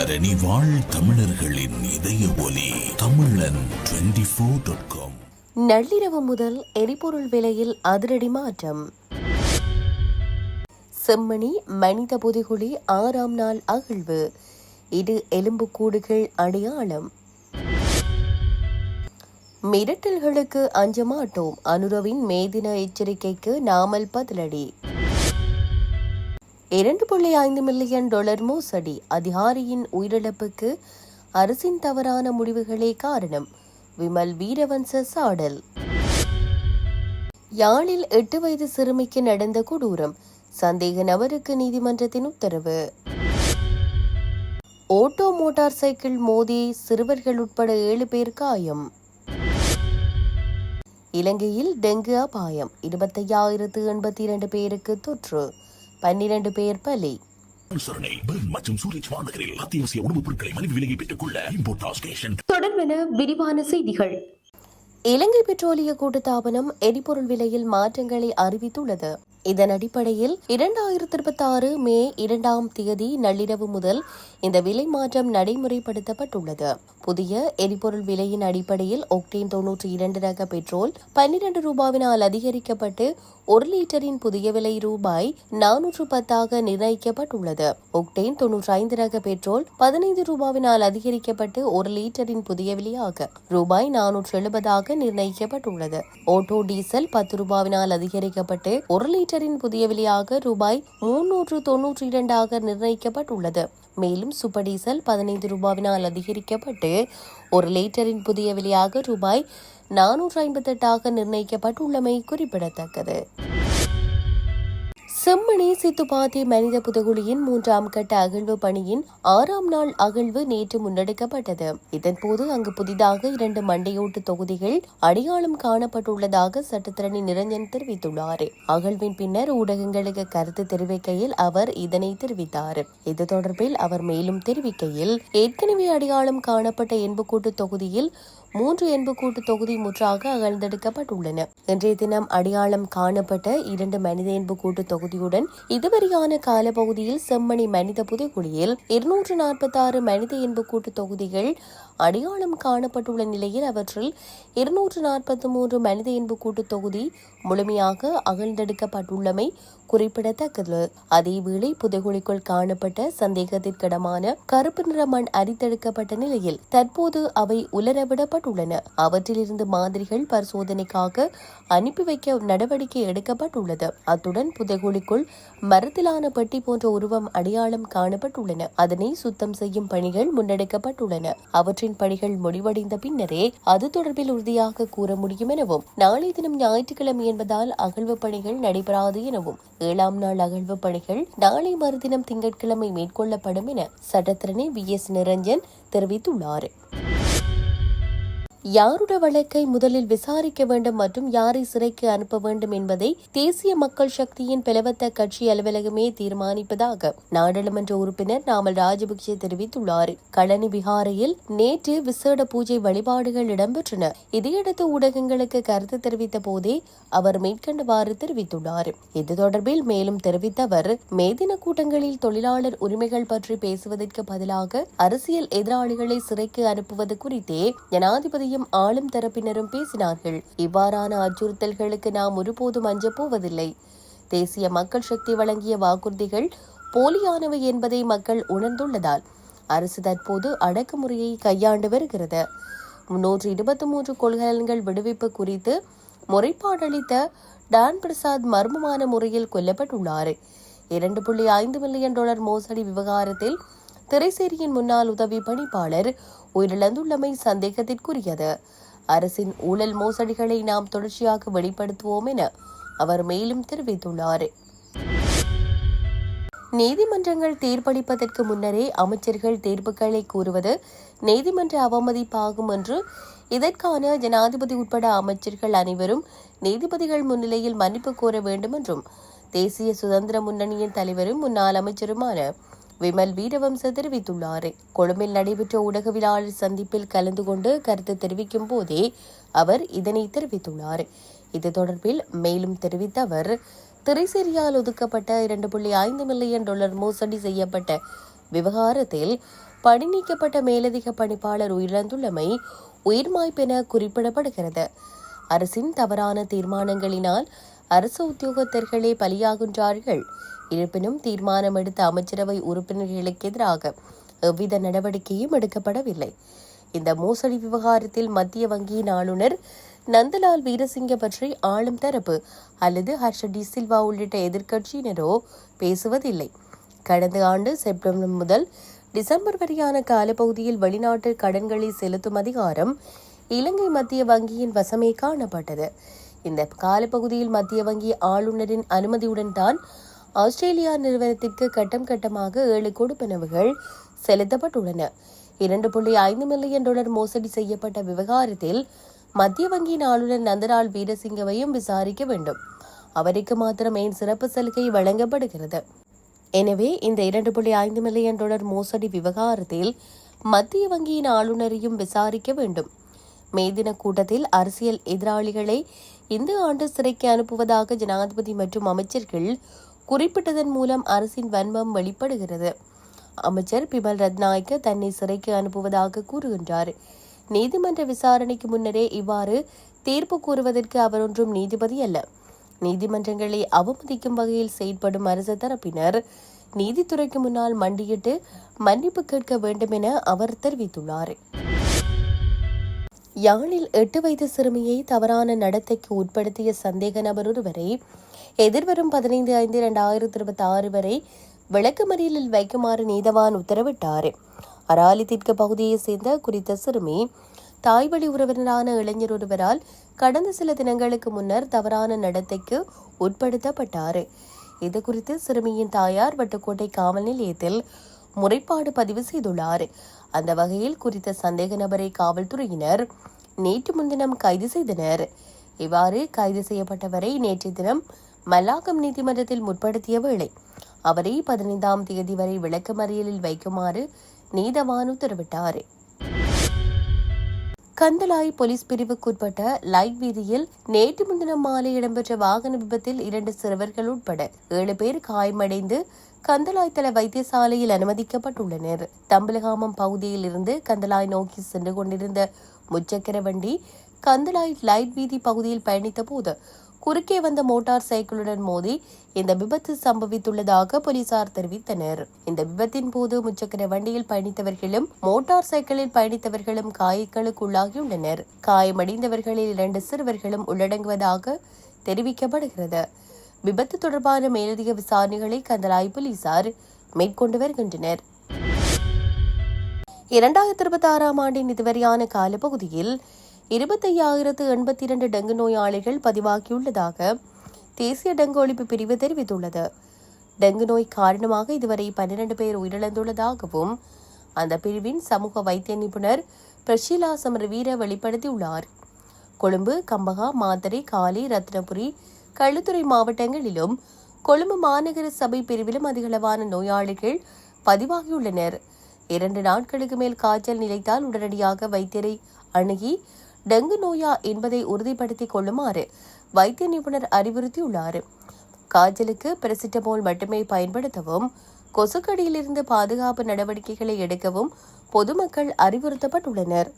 தரணி வாழ் தமிழர்களின் இதய ஒலி தமிழன் 24.com. நள்ளிரவு முதல் எரிபொருள் விலையில் அதிரடி மாற்றம். செம்மணி மனித புதைகுழி 6ஆம் நாள் அகழ்வு. இது எலும்புக்கூடுகள் அடையாளம். மிரட்டல்களுக்கு அஞ்ச மாட்டோம். அனுரவின் மேதின எச்சரிக்கைக்கு நாமல் பதிலடி. $2.5 மில்லியன் மோசடி. அதிகாரியின் உயிரிழப்புக்கு அரசின் தவறான முடிவுகளே காரணம். விமல் வீரவன்ச சாடல். யாழில் 8 வயது சிறுமிக்கு நடந்த கொடூரம். சந்தேக நபருக்கு நீதிமன்றத்தின் உத்தரவு. ஓட்டோ மோட்டார் சைக்கிள் மோதி சிறுவர்கள் உட்பட 7 பேர் காயம். இலங்கையில் டெங்கு அபாயம். 25,082 பேருக்கு தொற்று. 12 பேர் பலி. தொடர்பென விரிவான செய்திகள். இலங்கை பெட்ரோலிய கூட்டுத்தாபனம் எரிபொருள் விலையில் மாற்றங்களை அறிவித்துள்ளது. இதன் அடிப்படையில் 2026 மே 2ஆம் தேதி நள்ளிரவு முதல் இந்த விலை மாற்றம் நடைமுறைப்படுத்தப்பட்டுள்ளது. புதிய எரிபொருள் விலையின் அடிப்படையில் ஒக்டேன் 92 ரக பெட்ரோல் $12 அதிகரிக்கப்பட்டு 1 லிட்டரின் புதிய விலை $410 நிர்ணயிக்கப்பட்டுள்ளது. ஒக்டேன் 95 ரக பெட்ரோல் $15 அதிகரிக்கப்பட்டு 1 லிட்டரின் புதிய விலையாக $470 நிர்ணயிக்கப்பட்டுள்ளது. ஓட்டோ டீசல் $10 அதிகரிக்கப்பட்டு 1 லிட்டரின் புதிய விலையாக $392 நிர்ணயிக்கப்பட்டுள்ளது. மேலும் சூப்பர் டீசல் $15 அதிகரிக்கப்பட்டு 1 லிட்டரின் புதிய விலையாக $458 நிர்ணயிக்கப்பட்டுள்ளமை குறிப்பிடத்தக்கது. செம்மணி சித்துப்பாத்தி மனித புதைகுழியின் 3ஆம் கட்ட அகழ்வு பணியின் 6ஆம் நாள் அகழ்வு நேற்று முன்னெடுக்கப்பட்டது. இதன்போது அங்கு புதிதாக 2 மண்டையோட்டு தொகுதிகள் அடையாளம் காணப்பட்டுள்ளதாக சட்டத்தரணி நிரஞ்சன் தெரிவித்துள்ளார். அகழ்வின் பின்னர் ஊடகங்களுக்கு கருத்து தெரிவிக்கையில் அவர் இதனை தெரிவித்தார். இது தொடர்பில் அவர் மேலும் தெரிவிக்கையில், ஏற்கனவே அடையாளம் காணப்பட்ட எண்புக்கூட்டு தொகுதியில் 3 எண்புக்கூட்டு தொகுதி முற்றாக அகழ்ந்தெடுக்கப்பட்டுள்ளன. இன்றைய தினம் அடையாளம் காணப்பட்ட 2 மனித எண்புக்கூட்டு தொகுதியுடன் இதுவரையான காலப்பகுதியில் செம்மணி மனித புதைகுழியில் 246 மனித எண்புக்கூட்டு தொகுதிகள் அடையாளம் காணப்பட்டுள்ள நிலையில் அவற்றில் 243 மனித எண்புக்கூட்டு தொகுதி முழுமையாக அகழ்ந்தெடுக்கப்பட்டுள்ளமை குறிப்பிடத்தக்கது. அதேவேளை புதைகுழிக்குள் காணப்பட்ட சந்தேகத்திற்கிடமான கருப்பு நிற மண் அரித்தெடுக்கப்பட்ட நிலையில் தற்போது அவை உலரவிடப்பட்டுள்ளன. அவற்றிலிருந்து மாதிரிகள் பரிசோதனைக்காக அனுப்பி வைக்க நடவடிக்கை எடுக்கப்பட்டுள்ளது. அத்துடன் புதைகுழிக்குள் மரத்திலான பெட்டி போன்ற உருவம் அடையாளம் காணப்பட்டுள்ளன. அதனை சுத்தம் செய்யும் பணிகள் முன்னெடுக்கப்பட்டுள்ளன. அவற்றின் பணிகள் முடிவடைந்த பின்னரே அது தொடர்பில் உறுதியாக கூற முடியும் எனவும், நாளை தினம் ஞாயிற்றுக்கிழமை என்பதால் அகழ்வு பணிகள் நடைபெறாது எனவும், 7ஆம் நாள் அகழ்வு பணிகள் நாளை மறுதினம் திங்கட்கிழமை மேற்கொள்ளப்படும் என சட்டத்தரணி VS நிரஞ்சன் தெரிவித்துள்ளார். யாருடைய வழக்கை முதலில் விசாரிக்க வேண்டும் மற்றும் யாரை சிறைக்கு அனுப்ப வேண்டும் என்பதை தேசிய மக்கள் சக்தியின் பிளவத்த கட்சி அலுவலகமே தீர்மானிப்பதாக நாடாளுமன்ற உறுப்பினர் நாமல் ராஜபக்சே தெரிவித்துள்ளார். களனி விஹாரையில் நேற்று விசேட பூஜை வழிபாடுகள் இடம்பெற்றன. இதையடுத்து ஊடகங்களுக்கு கருத்து தெரிவித்த போதே அவர் மேற்கண்டவாறு தெரிவித்துள்ளார். இது தொடர்பில் மேலும் தெரிவித்த அவர், மேதின கூட்டங்களில் தொழிலாளர் உரிமைகள் பற்றி பேசுவதற்கு பதிலாக அரசியல் எதிராளிகளை சிறைக்கு அனுப்புவது குறித்தே ஜனாதிபதி ஆளும் தரப்பினரும் பேசினார்கள். இவ்வாறான அச்சுறுத்தல்களுக்கு நாம் ஒருபோதும் அஞ்சப் போவதில்லை. தேசிய மக்கள் சக்தி வழங்கிய வாக்குறுதிகள் போலியானவை என்பதை மக்கள் உணர்ந்துள்ளதால் அரசு தற்போது அடக்குமுறையை கையாண்டு வருகிறது. 323 கொள்கலன்கள் விடுவிப்பு குறித்து முறைப்பாடளித்த டான் பிரசாத் மர்மமான முறையில் கொல்லப்பட்டுள்ளார். $2.5 மில்லியன் மோசடி விவகாரத்தில் திரைசேரியின் முன்னாள் உதவி பணிப்பாளர் உயிரிழந்துள்ளமை சந்தேகத்திற்குரியது. அரசின் ஊழல் மோசடிகளை நாம் தொடர்ச்சியாக வெளிப்படுத்துவோம் என அவர் மேலும் தெரிவித்துள்ளார். நீதிமன்றங்கள் தீர்ப்பளிப்பதற்கு முன்னரே அமைச்சர்கள் தீர்ப்புகளை கூறுவது நீதிமன்ற அவமதிப்பாகும் என்று, இதற்கான ஜனாதிபதி உட்பட அமைச்சர்கள் அனைவரும் நீதிபதிகள் முன்னிலையில் மன்னிப்பு கோர வேண்டும் என்றும் தேசிய சுதந்திர முன்னணியின் தலைவரும் முன்னாள் அமைச்சருமான விமல் வீரவன்ச தெரிவித்துள்ளார். கொழும்பில் நடைபெற்ற ஊடகவியலாளர் சந்திப்பில் கலந்து கொண்டு கருத்து தெரிவிக்கும் போதே அவர் இதனை தெரிவித்துள்ளார். இது தொடர்பில் மேலும் தெரிவித்த அவர், திரைசேரியால் ஒதுக்கப்பட்ட $2.5 மில்லியன் மோசடி செய்யப்பட்ட விவகாரத்தில் பணி நீக்கப்பட்ட மேலதிக பணிப்பாளர் உயிரிழந்துள்ளமை உயிர்மாய்ப்பென குறிப்பிடப்படுகிறது. அரசின் தவறான தீர்மானங்களினால் அரசு உத்தியோகத்தர்களே பலியாகின்றார்கள். இருப்பினும் தீர்மானம் எடுத்த அமைச்சரவை உறுப்பினர்களுக்கு எதிராக எவ்வித நடவடிக்கையும் எடுக்கப்படவில்லை. இந்த மோசடி விவகாரத்தில் மத்திய வங்கியின் ஆளுநர் நந்தலால் வீரசிங்க பற்றி ஆளும் தரப்பு அல்லது ஹர்ஷ டி சில்வா உள்ளிட்ட எதிர்க்கட்சியினரோ பேசுவதில்லை. கடந்த ஆண்டு செப்டம்பர் முதல் டிசம்பர் வரையான காலப்பகுதியில் வெளிநாட்டு கடன்களை செலுத்தும் அதிகாரம் இலங்கை மத்திய வங்கியின் வசமே காணப்பட்டது. இந்த காலப்பகுதியில் மத்திய வங்கி ஆளுநரின் அனுமதியுடன் தான் ஆஸ்திரேலியா நிறுவனத்திற்கு கட்டம் கட்டமாக 7 கொடுப்பனவுகள் செலுத்தப்பட்டுள்ளன. $2.5 மில்லியன் மோசடி செய்யப்பட்ட விவகாரத்தில் மத்திய வங்கியின் ஆளுநர் நந்தலால் வீரசிங்கவையும் விசாரிக்க வேண்டும். அவருக்கு மாத்திரம் ஏன் சிறப்பு சலுகை வழங்கப்படுகிறது? எனவே இந்த $2.5 மில்லியன் மோசடி விவகாரத்தில் மத்திய வங்கியின் ஆளுநரையும் விசாரிக்க வேண்டும். மே தின கூட்டத்தில் அரசியல் எதிராளிகளை இந்த ஆண்டு சிறைக்கு அனுப்புவதாக ஜனாதிபதி மற்றும் அமைச்சர்கள் குறிப்பிட்டதன் மூலம் அரசின் வன்மம் வெளிப்படுகிறது. அமைச்சர் பிமல் ரத்நாயக்க தன்னை சிறைக்கு அனுப்புவதாக கூறுகின்றார். நீதிமன்ற விசாரணைக்கு முன்னரே இவ்வாறு தீர்ப்பு கூறுவதற்கு அவர் ஒன்றும் நீதிபதி அல்ல. நீதிமன்றங்களை அவமதிக்கும் வகையில் செயற்படும் அரசு தரப்பினர் நீதித்துறைக்கு முன்னால் மண்டியிட்டு மன்னிப்பு கேட்க வேண்டும் என அவர் தெரிவித்துள்ளார். யாழில் 8 வயது சிறுமியை தவறான நடத்தைக்கு உட்படுத்திய சந்தேக நபர் ஒருவரை எதிர்வரும் 15/5/2026 வரை விளக்கமறியலில் வைக்குமாறு நீதவான் உத்தரவிட்டார். அராலி தெற்கு பகுதியைச் சேர்ந்த குறித்த சிறுமி தாய்வழி உறவினரான இளைஞர் ஒருவரால் கடந்த சில தினங்களுக்கு முன்னர் தவறான நடத்தைக்கு உட்படுத்தப்பட்டார். இதுகுறித்து சிறுமியின் தாயார் வட்டுக்கோட்டை காவல் நிலையத்தில் முறைப்பாடு பதிவு செய்துள்ளார். அந்த வகையில் குறித்த சந்தேக நபரை காவல்துறையினர் நேற்று முன்தினம் கைது செய்தனர். இவ்வாறு கைது செய்யப்பட்டவரை நேற்றைய தினம் மல்லாகம் நீதிமன்றத்தில் முற்படுத்திய வேளை அவரை 15ஆம் தேதி வரை விளக்கமறியலில் வைக்குமாறு நீதவான் உத்தரவிட்டார். கந்தளாய் போலீஸ் பிரிவுக்குட்பட்ட லைட் வீதியில் நேற்று முன்தினம் மாலை இடம்பெற்ற வாகன விபத்தில் 2 சிறுவர்கள் உட்பட 7 பேர் காயமடைந்து கந்தளாய் தள வைத்தியசாலையில் அனுமதிக்கப்பட்டுள்ளனர். தம்பலகாமம் பகுதியில் இருந்து கந்தளாய் நோக்கி சென்று கொண்டிருந்த முச்சக்கர வண்டி கந்தளாய் லைட் வீதி பகுதியில் பயணித்த போது குறுக்கே வந்த மோட்டார் சைக்கிளுடன் மோதி இந்த விபத்து சம்பவித்துள்ளதாக போலீசார் தெரிவித்தனர். இந்த விபத்தின் போது முச்சக்கர வண்டியில் பயணித்தவர்களும் மோட்டார் சைக்கிளில் பயணித்தவர்களும் காயங்களுக்குள்ளாகியுள்ளனர். காயமடைந்தவர்களில் 2 சிறுவர்களும் உள்ளடங்குவதாக தெரிவிக்கப்படுகிறது. விபத்து தொடர்பான மேலதிக விசாரணைகளை கந்தளாய் போலீசார் மேற்கொண்டு வருகின்றனர். 2026ஆம் ஆண்டின் இதுவரையான காலப்பகுதியில் 25,082 டெங்கு நோயாளிகள் பதிவாகியுள்ளதாக தேசிய டெங்கு ஒழிப்பு பிரிவு தெரிவித்துள்ளது. டெங்கு நோய் காரணமாக இதுவரை 12 பேர் உயிரிழந்துள்ளதாகவும் அந்த பிரிவின் சமூக வைத்திய நிபுணர் பிரஷீலா சமரவீர வெளிப்படுத்தியுள்ளார். கொழும்பு, கம்பகா, மாத்தறை, காலி, ரத்னபுரி, களுத்துறை மாவட்டங்களிலும் கொழும்பு மாநகர சபை பிரிவிலும் அதிகளவான நோயாளிகள் பதிவாகியுள்ளனர். 2 நாட்களுக்கு மேல் காய்ச்சல் நிலைத்தால் உடனடியாக வைத்தியரை அணுகி டெங்கு நோயா என்பதை உறுதிப்படுத்திக் கொள்ளுமாறு வைத்திய நிபுணர் அறிவுறுத்தியுள்ளார். காய்ச்சலுக்கு பெரசிட்டமோல் மட்டுமே பயன்படுத்தவும், கொசுக்கடியிலிருந்து பாதுகாப்பு நடவடிக்கைகளை எடுக்கவும் பொதுமக்கள் அறிவுறுத்தப்பட்டுள்ளனர்.